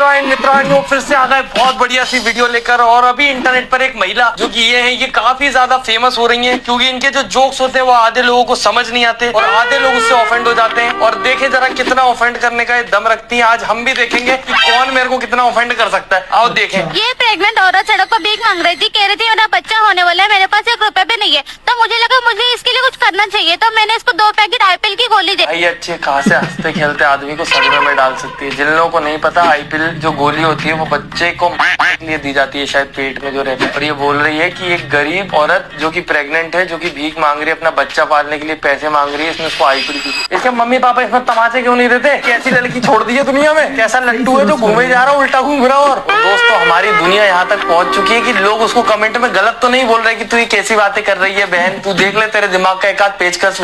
मित्रों फिर से आ गए बहुत बढ़िया सी वीडियो लेकर। और अभी इंटरनेट पर एक महिला जो कि ये काफी ज्यादा फेमस हो रही हैं, क्योंकि इनके जो जोक्स होते हैं वो आधे लोगों को समझ नहीं आते और आधे लोग उससे ऑफेंड हो जाते हैं। और देखे जरा कितना ऑफेंड करने का ये दम रखती है। आज हम भी देखेंगे कि कौन मेरे को कितना ऑफेंड कर सकता है। आओ देखें। ये प्रेग्नेंट औरत सड़क पर भीख मांग रही थी, कह रही थी मेरा बच्चा होने वाला है, मेरे पास 1 रुपए भी नहीं है। तो मुझे लगा मुझे इसके लिए कुछ करना चाहिए, तो मैंने इसको 2 पैकेट आईपीएल की गोली दी। भाई अच्छे खासे हंसते खेलते आदमी को सदमे में डाल सकती है। जिन लोगों को नहीं पता, आईपीएल जो गोली होती है वो बच्चे को लिए दी जाती है, शायद पेट में जो रहता है। और ये बोल रही है कि एक गरीब औरत जो कि प्रेग्नेंट है, जो कि भीख मांग रही है, अपना बच्चा पालने के लिए पैसे मांग रही है, इसने उसको आईपीएल दी। इसके मम्मी पापा इसमें तमाचे क्यों नहीं देते? कैसी लड़की छोड़ दी है दुनिया में? कैसा लट्टू है जो घूमे जा रहा है, उल्टा घूम रहा है। और दोस्तों हमारी दुनिया यहाँ तक पहुंच चुकी है कि लोग उसको कमेंट में गलत तो नहीं बोल रहे कि तू ये कैसी बातें कर रही है बहन, तू देख ले तेरे दिमाग का एक आध पेचकस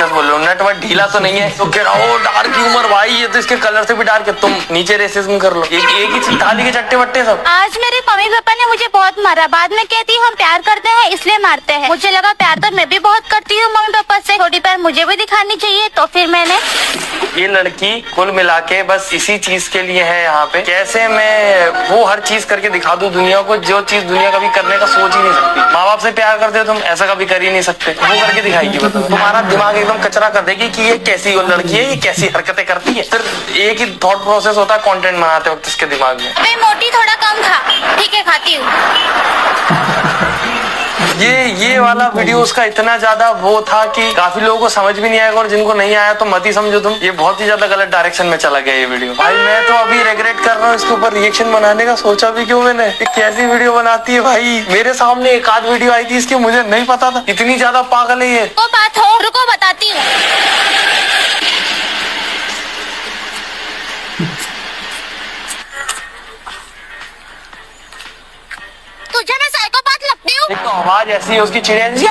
बोल लो, नट वट ढीला तो नहीं है। तो कह रहा हो डार्क ह्यूमर भाई, ये तो इसके कलर से भी डार्क है, तुम नीचे रेसिज्म कर लो। एक ही थाली के चट्टे बट्टे सब। आज मेरे मम्मी पापा ने मुझे बहुत मारा, बाद में कहती हम प्यार करते हैं इसलिए मारते हैं। मुझे लगा प्यार तो मैं भी बहुत करती हूँ मम्मी पापा से, थोड़ी प्यार मुझे भी दिखानी चाहिए, तो फिर मैंने। ये लड़की कुल मिला के बस इसी चीज के लिए है यहाँ पे, कैसे मैं वो हर चीज करके दिखा दूं दुनिया को, जो चीज दुनिया कभी करने का सोच ही नहीं सकती। माँ बाप से प्यार करते हो तुम, ऐसा कभी कर ही नहीं सकते, वो करके दिखाएगी। बताओ, तुम्हारा दिमाग एकदम कचरा कर देगी कि ये कैसी लड़की है, ये कैसी हरकतें करती है। सिर्फ एक ही थॉट प्रोसेस होता है कंटेंट बनाते वक्त इसके दिमाग में। मैं मोटी थोड़ा कम खा, ठीक है खाती हूँ। ये वाला वीडियो उसका इतना ज्यादा वो था कि काफी लोगों को समझ भी नहीं आएगा, और जिनको नहीं आया तो मत ही समझो तुम। ये बहुत ही ज्यादा गलत डायरेक्शन में चला गया ये वीडियो। भाई मैं तो अभी रिग्रेट कर रहा हूँ इसके ऊपर रिएक्शन बनाने का, सोचा भी क्यों मैंने। ये कैसी वीडियो बनाती है भाई। मेरे सामने एक आध वीडियो आई थी इसकी, मुझे नहीं पता था इतनी ज्यादा पागल है ये। वो बात हो, रुको बताती हूँ। तुझे मैं साइकोपाथ लगती हूँ। एक तो आवाज ऐसी है उसकी, चिड़िया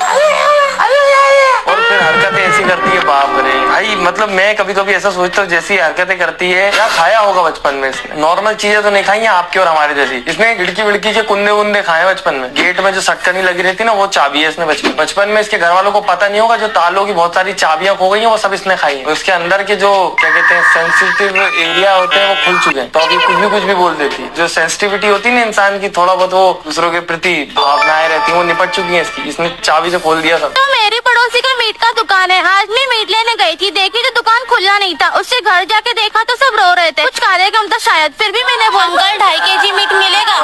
और फिर हरकतें ऐसी करती है, बाप रे भाई। मतलब मैं कभी कभी ऐसा सोचता हूँ जैसी हरकतें करती है, क्या खाया होगा बचपन में इसने। नॉर्मल चीजें तो नहीं खाई है आपके और हमारे जैसी। इसने खिड़की विड़की के कुंदे वुंदे खाए बचपन में। गेट में जो सटकनी लगी रहती ना, वो चाबी है इसने बचपन में। इसके घर वालों को पता नहीं होगा, जो तालों की बहुत सारी चाबियां खो गई है वो सब इसने खाई है। उसके अंदर के जो क्या कहते हैं सेंसिटिव एरिया होते हैं वो खुल चुके हैं, तो अभी कुछ भी बोल देती है। जो सेंसिटिविटी होती है ना इंसान की, थोड़ा बहुत वो दूसरों के प्रति भावनाएं रहती है, वो निपट चुकी है इसकी। इसने चाबी से खोल दिया सब। तो मेरी पड़ोसी का मीट का दुकान है, आज मैं मीट लेने गई थी, देखी तो दुकान खुला नहीं था। उससे घर जाके देखा तो सब रो रहे थे, कुछ कार्यक्रम था शायद। फिर भी मैंने बोला अंकल 2.5 केजी मीट मिलेगा।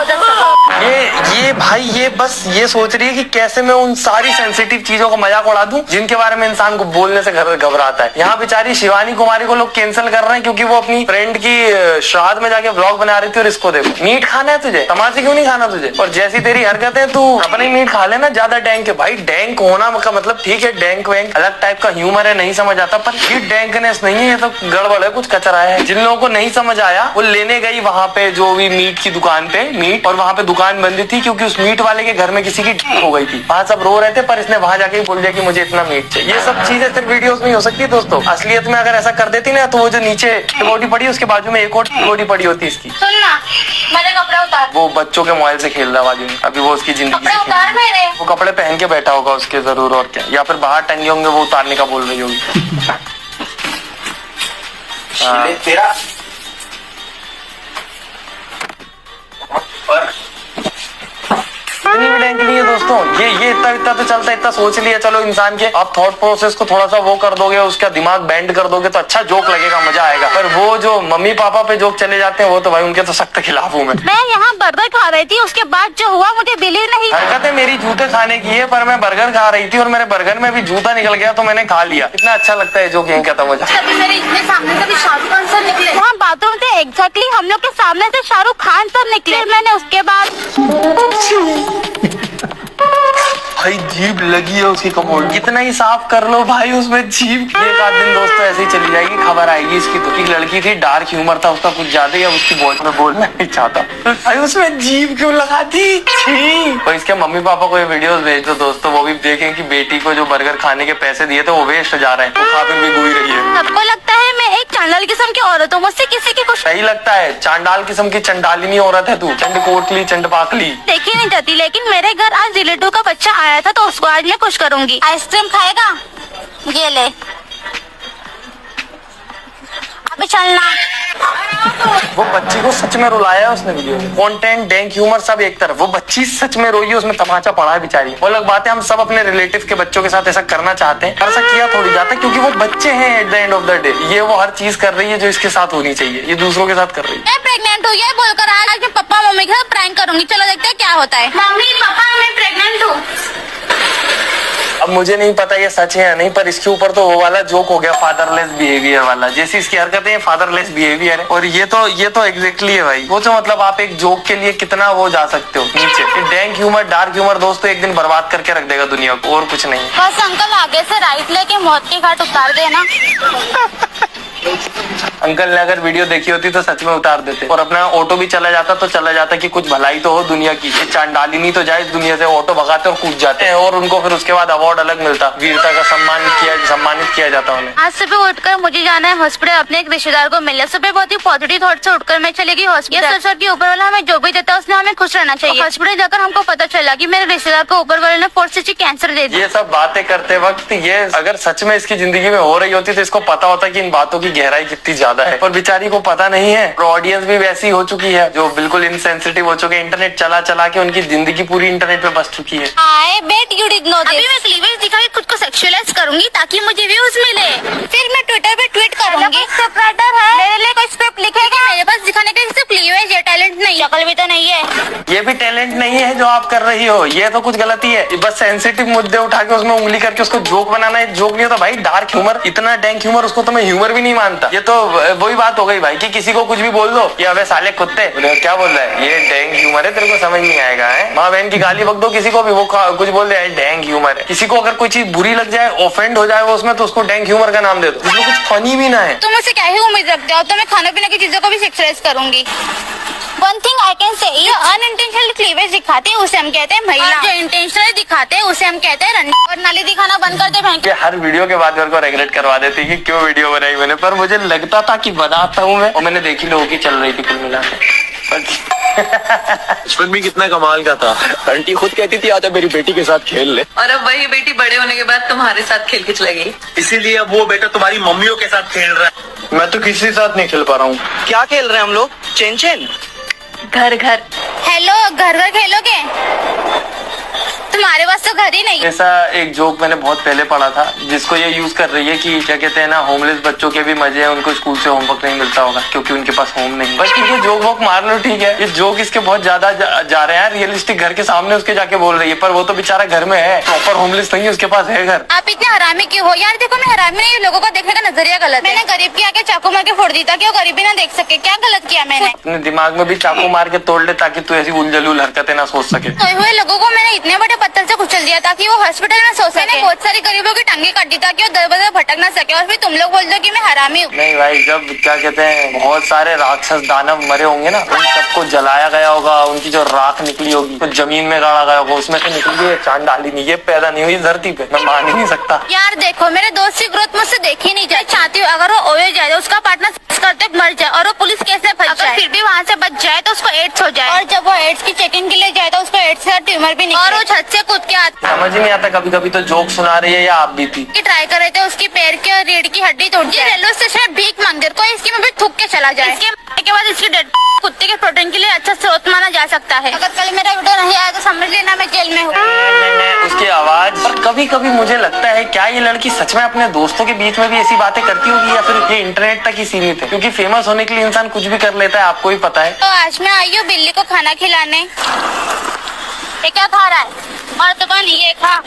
ये भाई ये बस ये सोच रही है कि कैसे मैं उन सारी सेंसिटिव चीजों का मजाक उड़ा दूं जिनके बारे में इंसान को बोलने से घबराता है। यहाँ बेचारी शिवानी कुमारी को लोग कैंसिल कर रहे हैं क्योंकि वो अपनी फ्रेंड की श्राद्ध में जाके व्लॉग बना रही थी। और इसको देखो, मीट खाना है तुझे, तमाचे क्यों नहीं खाना तुझे। और जैसी तेरी हरकत है, तू अपने मीट खा लेना ज्यादा डैंक है। भाई डैंक होना का मतलब ठीक है, डैंक वैंक अलग टाइप का ह्यूमर है, नहीं समझ आता, पर ये डैंकनेस नहीं है, ये तो गड़बड़ है, कुछ कचरा है। जिन लोगों को नहीं समझ आया वो लेने गई वहां पे जो भी मीट की दुकान पे मीट, और वहां पे दुकान बंद थी क्योंकि उस मीट वाले के घर में किसी की डेथ हो गई थी। वहां सब रो रहे थे, पर इसने वहां जाके बोल दिया कि मुझे इतना मीट चाहिए। ये सब चीजें सिर्फ वीडियोस में ही हो सकती है दोस्तों। असलियत में अगर ऐसा कर देती ना, तो वो जो नीचे बॉडी पड़ी उसके बाजू में एक और बॉडी पड़ी होती इसकी। सुनना, मेरे कपड़े उतार। वो बच्चों के मोबाइल से खेल रहा बाजू में, अभी वो उसकी जिंदगी से उतार मेरे। वो कपड़े पहन के बैठा होगा उसके जरूर, और क्या, या फिर बाहर टंगे होंगे वो उतारने का बोल रही होगी। तेरा इतनी भी टैंक नहीं है दोस्तों। ये इतना तो चलता है, इतना सोच लिया चलो इंसान के। आप थॉट प्रोसेस को थोड़ा सा वो कर दोगे, उसका दिमाग बैंड कर दोगे तो अच्छा जोक लगेगा, मजा आएगा। पर वो जो मम्मी पापा पे जोक चले जाते हैं, वो तो भाई उनके तो सख्त खिलाफ हूँ मैं। यहाँ बर्गर खा रही थी, उसके बाद जो हुआ मुझे बिलीव नहीं। हरकतें मेरी जूते खाने की है, पर मैं बर्गर खा रही थी और मेरे बर्गर में भी जूता निकल गया तो मैंने खा लिया। इतना अच्छा लगता है जोक, यहीं खत्म हो जाए। कभी मेरे इतने सामने से भी शाहरुख खान सर निकले, वहाँ बाथरूम से एग्जैक्टली हम लोग के सामने से शाहरुख खान सर निकले। मैंने उसके बाद भाई जीभ लगी है उसकी कमोड, कितना ही साफ कर लो भाई उसमें जीभ। एक आध दिन दोस्तों ऐसे ही चली जाएगी, खबर आएगी इसकी। तो एक लड़की थी, डार्क ह्यूमर था उसका कुछ ज्यादा ही, अब उसकी वॉइस में बोलना नहीं चाहता। भाई उसमें जीभ क्यों लगा दी। और इसके मम्मी पापा को ये वीडियोस भेज दो दोस्तों, वो भी देखें कि बेटी को जो बर्गर खाने के पैसे दिए थे वो वेस्ट जा रहे हैं, वो खा फिर भी गुई रही है। सबको लगता है मैं एक चांडाल किस्म की औरत हूँ, मुझसे किसी की कुछ सही लगता है, चांडाल किस्म की चंडालिनी औरत है तू, चंड कोटली चंड पाकली देखी नहीं जाती। लेकिन मेरे घर आज रिलेटिव का बच्चा आया था, तो उसको आज मैं खुश करूंगी। आइसक्रीम खाएगा, ये ले। पे चलना। वो बच्ची को सच में रुलाया है उसने वीडियो में। कंटेंट, डैंक ह्यूमर सब एक तरफ, वो बच्ची सच में रोई है, उसमें तमाचा पड़ा है बेचारी। वो अलग बात है, हम सब अपने रिलेटिव के बच्चों के साथ ऐसा करना चाहते हैं, ऐसा किया थोड़ी जाता है, क्योंकि वो बच्चे हैं at the end of the day. ये वो हर चीज कर रही है जो इसके साथ होनी चाहिए, ये दूसरों के साथ कर रही है। मैं प्रेग्नेंट हूँ ये बोलकर आज मैं पप्पा मम्मी के साथ प्रैंक करूंगी। चलो देखते हैं क्या होता है। मम्मी पापा मैं प्रेग्नेंट हूँ। अब मुझे नहीं पता ये सच है या नहीं, पर इसके ऊपर तो वो वाला जोक हो गया, फादरलेस बिहेवियर वाला। जैसी इसकी हरकतें फादरलेस बिहेवियर है, और ये तो एग्जैक्टली है भाई। वो तो मतलब आप एक जोक के लिए कितना वो जा सकते हो नीचे। डैंक ह्यूमर, डार्क ह्यूमर दोस्तों एक दिन बर्बाद करके रख देगा दुनिया को, और कुछ नहीं। बस अंकल आगे से राइट लेके मौत की घाट उतार देना। अंकल ने अगर वीडियो देखी होती तो सच में उतार देते, और अपना ऑटो भी चला जाता तो चला जाता कि कुछ भलाई तो हो दुनिया की। ये चांडालिनी तो जाए इस दुनिया से, ऑटो भगाते और कूद जाते हैं, और उनको फिर उसके बाद अवार्ड अलग मिलता, वीरता का सम्मानित किया जाता उन्हें। आज सुबह उठकर मुझे जाना है हॉस्पिटल अपने एक रिश्तेदार को मिलने। सुबह बहुत ही पॉजिटिव थॉट से उठकर मैं चली गई हॉस्पिटल। सोचा कि ऊपर वाला हमें जो भी देता है उसने हमें खुश रहना चाहिए। हॉस्पिटल जाकर हमको पता चला कि मेरे रिश्तेदार को ऊपर वाले ने 4 स्टेज कैंसर दे दिया। ये सब बातें करते वक्त ये अगर सच में इसकी जिंदगी में हो रही होती तो इसको पता होता कि इन बातों की गहराई कितनी ज्यादा है, और बेचारी को पता नहीं है। और ऑडियंस भी वैसी हो चुकी है जो बिल्कुल इनसेंसिटिव हो चुके हैं। इंटरनेट चला के उनकी जिंदगी पूरी इंटरनेट पे बस चुकी है। I bet you did know this। अभी मैं क्लीवेज दिखा के खुद को सेक्सुअलाइज करूंगी ताकि मुझे व्यूज मिले। फिर मैं ट्विटर पे ट्वीट करूंगी। स्क्रिप्टराइटर है मेरे लिए कोई स्क्रिप्ट लिखेगा। मेरे पास दिखाने के लिए सिर्फ क्लीवेज है, टैलेंट नहीं। शक्ल भी तो नहीं है। ये भी टैलेंट नहीं है जो आप कर रही हो, ये तो कुछ गलती है। बस सेंसिटिव मुद्दे उठा के उसमें उंगली करके उसको जोक बनाना है। जोक नहीं होता भाई, डार्क ह्यूमर, इतना डैंक ह्यूमर उसको तो मैं ह्यूमर भी नहीं मानता। ये तो वही बात हो गई भाई कि किसी को कुछ भी बोल दो कि अबे साले कुत्ते, क्या बोल रहा है, ये डैंक ह्यूमर है, तेरे को समझ नहीं आएगा है। माँ बहन की गाली बक दो किसी को भी, वो कुछ बोल दे डैंक ह्यूमर है। किसी को अगर कोई चीज बुरी लग जाए, ऑफेंड हो जाए वो उसमें, तो उसको डैंक ह्यूमर का नाम दे दो, जिसमें कुछ फनी भी ना है। तुम मुझसे क्या ही उम्मीद रखते हो? तो मैं खाने पीने की चीजों को भी सेक्सुअलाइज करूंगी। One thing I can say, जो अनइंटेंशनल क्लीवेज दिखाते हैं उसे हम कहते हैं महिला, और जो इंटेंशनली दिखाते हैं उसे हम कहते हैं रंडी। और नाली दिखाना बंद कर दे बहन। ये हर वीडियो के बाद मेरे को रेगुलेट करवा देती कि क्यों वीडियो बनाई मैंने, पर मुझे लगता था कि बनाता हूँ मैं, और मैंने देखी लोगों की चल रही थी कुल मिला के। बचपन में कितना कमाल का था। आंटी खुद कहती थी आजा मेरी बेटी के साथ खेल ले, और अब वही बेटी बड़े होने के बाद तुम्हारे साथ खेल के चले गई। इसीलिए अब वो बेटा तुम्हारी मम्मियों के साथ खेल रहा है। मैं तो किसी के साथ नहीं खेल पा रहा हूँ। क्या खेल रहे हैं हम लोग? Chain chain. घर घर हेलो, घर घर खेलोगे? तुम्हारे पास तो घर ही नहीं। ऐसा एक जोक मैंने बहुत पहले पढ़ा था, जिसको ये यूज कर रही है कि क्या कहते हैं ना, होमलेस बच्चों के भी मजे हैं, उनको स्कूल से होमवर्क नहीं मिलता होगा क्योंकि उनके पास होम नहीं। बल्कि ये जोक वोक मार लो ठीक है, ये जोक इसके बहुत ज्यादा जा रहे हैं। रियलिस्टिक घर के सामने उसके जाके बोल रही है, पर वो तो बेचारा घर में है, प्रॉपर होमलेस नहीं है, उसके पास है घर। आप इतने हरामी क्यों हो यार? देखो मैं हरामी नहीं, लोगों का देखने का नजरिया गलत है। मैंने गरीब के आके चाकू मार के फोड़ दी ताकि वो गरीबी ना देख सके। क्या गलत किया मैंने? अपने दिमाग में भी चाकू मार के तोड़ ले ताकि तू ऐसी उलझलूल हरकतें ना सोच सके। सोए हुए लोगों को मैंने इतने बड़े पत्थर से कुचल दिया ताकि वो हॉस्पिटल में सो सके। मैंने बहुत सारी गरीबों की टांगे काट दी ताकि वो दर बदर भटक ना सके। और फिर तुम लोग बोल दो कि मैं हरामी हूँ। नहीं भाई, जब क्या कहते हैं बहुत सारे राक्षस दानव मरे होंगे ना, उन सबको जलाया गया होगा, उनकी जो राख निकली होगी तो जमीन में गाड़ा गया होगा, उसमें से निकली है चांडालिनी। ये पैदा नहीं हुई धरती पे, मैं मान ही नहीं सकता। यार देखो, मेरे दोस्त की ग्रोथ मुझसे देखी नहीं जाए। चाहती हूँ अगर वो ओए जाए, उसका पार्टनर करते मर जाए और वो पुलिस केस में फंस जाए, फिर भी वहाँ से बच जाए तो उसको एड्स हो जाए, और जब वो एड्स की चेकिंग के लिए जाए तो उसको एड्स का ट्यूमर भी निकले, और वो छत से कूद के आती। समझ ही नहीं आता, कभी कभी तो जोक सुना रही है या आप भी थी ट्राई कर रहे थे, उसकी पैर की और रीढ़ की हड्डी टूट जाए। रेलवे स्टेशन में भीख मांग दे, कोई इसकी में भी थूक के चला जाए। इसके मरने के बाद इसकी डेड कुत्ते के प्रोटीन के लिए अच्छा स्रोत माना जा सकता है। अगर कल मेरा वीडियो नहीं आया तो समझ लेना मैं जेल में हूँ। उसकी आवाज पर कभी कभी मुझे लगता है क्या ये लड़की सच में अपने दोस्तों के बीच में भी ऐसी बातें करती होगी, या फिर ये इंटरनेट तक ही सीमित है? क्योंकि फेमस होने के लिए इंसान कुछ भी कर लेता है, आपको ही पता है। तो आज मैं आई हूँ बिल्ली को खाना खिलाने। ये क्या खा रहा है? और तो नहीं, ये खा।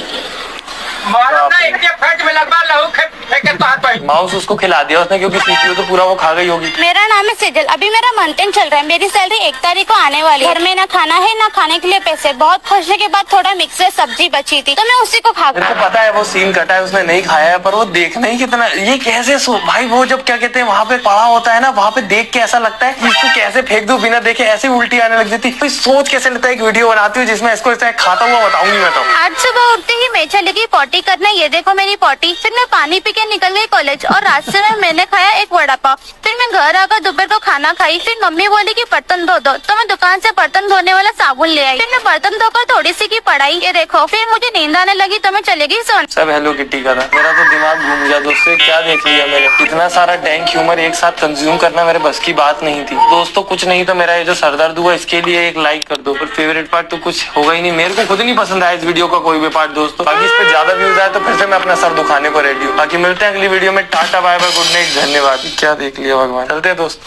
माउस उसको खिला दिया उसने, क्योंकि सीपीयू तो पूरा वो खा गई होगी। मेरा नाम है सेजल, अभी मेरा मंथ एंड चल रहा है। मेरी सैलरी 1 तारीख को आने वाली है। घर में ना खाना है ना खाने के लिए पैसे। बहुत खुशने के बाद थोड़ा मिक्सर सब्जी बची थी तो मैं उसी को खा मेरे को पता है वो सीन कटा है, उसने नहीं खाया है, पर वो देखना ही कितना, ये कैसे भाई वो जब क्या कहते हैं वहाँ पे पड़ा होता है ना, वहाँ पे देख के ऐसा लगता है कि इसको कैसे फेंक दूं बिना देखे, ऐसे उल्टी आने लग जाती है। सोच कैसे लेता है एक वीडियो बनाती हूँ जिसमें इसको खाता हुआ बताऊंगी मैं। तो आज सुबह उठते ही मैं चली गई पॉटी पॉटी करने, ये देखो मेरी पॉटी। फिर मैं पानी पी के निकल गई कॉलेज और रास्ते में मैंने खाया एक वड़ा पाव। फिर मैं घर आकर दोपहर को खाना खाई। फिर मम्मी बोली कि बर्तन धो दो, तो मैं दुकान से बर्तन धोने वाला साबुन ले आई। फिर मैं बर्तन धोकर थोड़ी सी की पढ़ाई, ये देखो। फिर मुझे नींद आने लगी तो मैं चली गई सोने। सब हेलो किट्टी का था। मेरा तो दिमाग घूम गया दोस्तों, क्या देख लिया मैंने। इतना सारा टैंक ह्यूमर एक साथ कंज्यूम करना मेरे बस की बात नहीं थी दोस्तों। कुछ नहीं तो मेरा ये जो सरदर्द हुआ इसके लिए एक लाइक कर दो। और फेवरेट पार्ट तो कुछ होगा ही नहीं, मेरे को खुद नहीं पसंद आया इस वीडियो का कोई भी पार्ट दोस्तों। बाकी इस पे ज्यादा व्यूज आए तो फिर से मैं अपना सर दुखाने को रेडी हूँ। बाकी मिलते हैं अगली वीडियो में। Tata bye bye, good night, धन्यवाद। क्या देख लिया भगवान। चलते हैं दोस्तों।